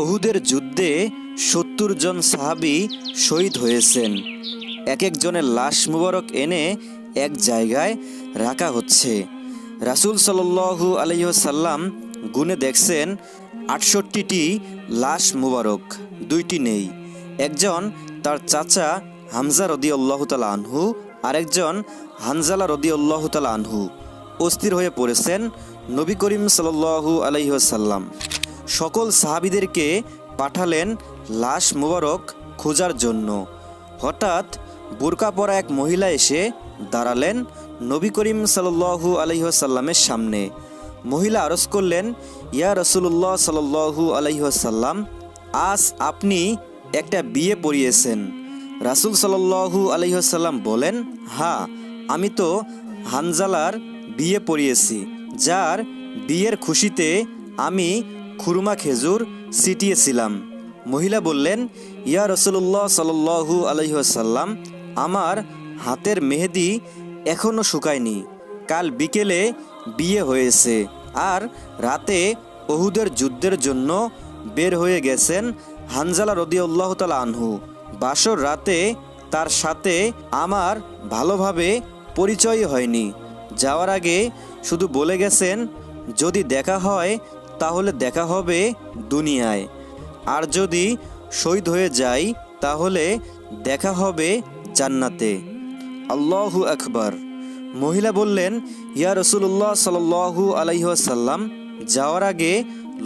উহুদের যুদ্ধে ৭০ জন সাহাবী শহীদ হয়েছেন। এক একজনের লাশ মুবারক এনে এক জায়গায় রাখা হচ্ছে। রাসূল সাল্লাল্লাহু আলাইহি ওয়াসাল্লাম গুনে দেখছেন ৬৮টি লাশ মুবারক, ২টি নেই। একজন তার চাচা হামজা রাদিয়াল্লাহু তাআলা আনহু, আরেকজন হানজালা রাদিয়াল্লাহু তাআলা আনহু অস্থির হয়ে পড়েছেন। নবী করিম সাল্লাল্লাহু আলাইহি ওয়াসাল্লাম সকল সাহাবীদেরকে পাঠালেন লাশ মুবারক খোঁজার জন্য। হঠাৎ বোরকা পরা এক মহিলা এসে দাঁড়ালেন নবী করিম সাল্লাল্লাহু আলাইহি ওয়াসাল্লামের সামনে। মহিলা আরজ করলেন, ইয়া রাসূলুল্লাহ সাল্লাল্লাহু আলাইহি ওয়াসাল্লাম, আজ আপনি একটা বিয়ে পড়িয়েছেন। রাসূল সাল্লাল্লাহু আলাইহি ওয়াসাল্লাম বলেন, হ্যাঁ, আমি তো হানজালার বিয়ে পড়িয়েছি, যার বিয়ের খুশিতে আমি খুরমা খেজুর ছিটিয়েছিলাম। মহিলা বললেন, ইয়া রাসূলুল্লাহ সাল্লাল্লাহু আলাইহি ওয়াসাল্লাম, আমার হাতের মেহেদি এখনও শুকায়নি। কাল বিকেলে বিয়ে হয়েছে, আর রাতে উহুদের যুদ্ধের জন্য বের হয়ে গেছেন হানজালা রাদিয়াল্লাহু তাআলা আনহু। বাসর রাতে তার সাথে আমার ভালোভাবে পরিচয় হয়নি। যাওয়ার আগে শুধু বলে গেছেন, যদি দেখা হয় তাহলে দেখা হবে দুনিয়ায়, আর যদি শহীদ হয়ে যাই তাহলে দেখা হবে জান্নাতে। আল্লাহু আকবার। মহিলা বললেন, ইয়া রাসূলুল্লাহ সাল্লাল্লাহু আলাইহি ওয়াসাল্লাম, যাওয়ার আগে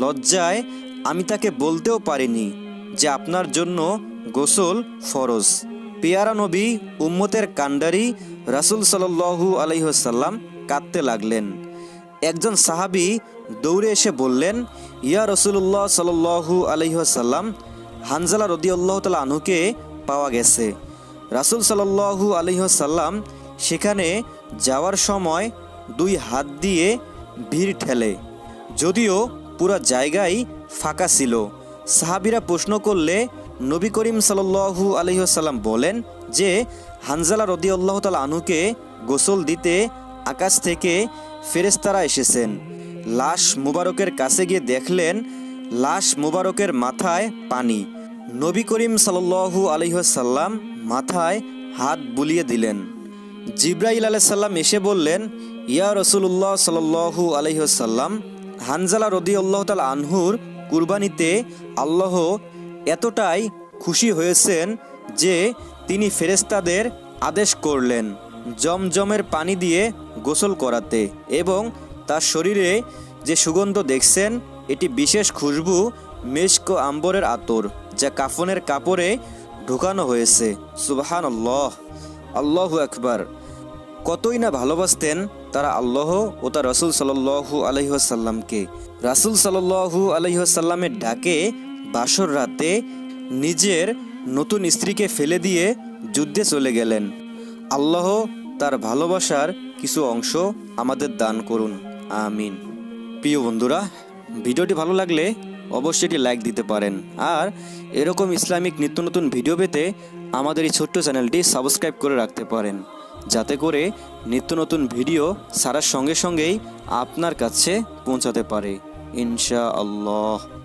লজ্জায় আমি তাকে বলতেও পারিনি যে আপনার জন্য গোসল ফরজ। পেয়ারা নবী উম্মতের কান্ডারি রাসূল সাল্লাল্লাহু আলাইহি ওয়াসাল্লাম কাঁদতে লাগলেন। একজন সাহাবী দৌড়ে এসে বললেন, ইয়া রাসূলুল্লাহ সাল্লাল্লাহু আলাইহি ওয়াসাল্লাম, হানজালা রাদিয়াল্লাহু তাআলা আনহুকে পাওয়া গেছে। রাসূল সাল্লাল্লাহু আলাইহি ওয়াসাল্লাম সেখানে যাওয়ার সময় 2 হাত দিয়ে ভিড় ঠেলে, যদিও পুরো জায়গায় ফাঁকা ছিল। সাহাবীরা প্রশ্ন করলে নবী করিম সাল্লাল্লাহু আলাইহি ওয়াসাল্লাম বলেন যে হানজালা রাদিয়াল্লাহু তাআলা আনহুকে গোসল দিতে আকাশ থেকে ফেরেশতারা এসেছেন। লাশ মুবারকের কাছে গিয়ে দেখলেন লাশ মুবারকের মাথায় পানি। নবী করিম সাল্লাল্লাহু আলাইহি ওয়াসাল্লাম মাথায় হাত বুলিয়ে দিলেন। জিবরাইল আলাইহিস সালাম এসে বললেন, ইয়া রাসূলুল্লাহ সাল্লাল্লাহু আলাইহি ওয়াসাল্লাম, হানজালা রাদিয়াল্লাহু তাআলা আনহুর কুরবানিতে আল্লাহ এতটাই খুশি হয়েছেন যে তিনি ফেরেশতাদের আদেশ করলেন জমজমের পানি দিয়ে গোসল করাতে, এবং তার শরীরে যে সুগন্ধ দেখছেন এটি বিশেষ খুশবু মিশক ও আম্বরের আতর, যা কাফনের কাপড়ে ঢুকানো হয়েছে। সুবহানাল্লাহ, আল্লাহু আকবার। কতই না ভালোবাসতেন তারা আল্লাহ ও তার রাসূল সাল্লাল্লাহু আলাইহি ওয়াসাল্লামকে। রাসূল সাল্লাল্লাহু আলাইহি ওয়াসাল্লামের ডাকে বাসর রাতে নিজের নতুন স্ত্রীকে ফেলে দিয়ে যুদ্ধে চলে গেলেন। আল্লাহ তার ভালোবাসার কিছু অংশ আমাদের দান করুন, আমিন। প্রিয় বন্ধুরা, ভিডিওটি ভালো লাগলে অবশ্যই এটি লাইক দিতে পারেন, আর এরকম ইসলামিক নিত্য নতুন ভিডিও পেতে আমাদের এই ছোট্ট চ্যানেলটি সাবস্ক্রাইব করে রাখতে পারেন, যাতে করে নিত্য নতুন ভিডিও ছাড়ার সঙ্গে সঙ্গেই আপনার কাছে পৌঁছাতে পারে ইনশাআল্লাহ।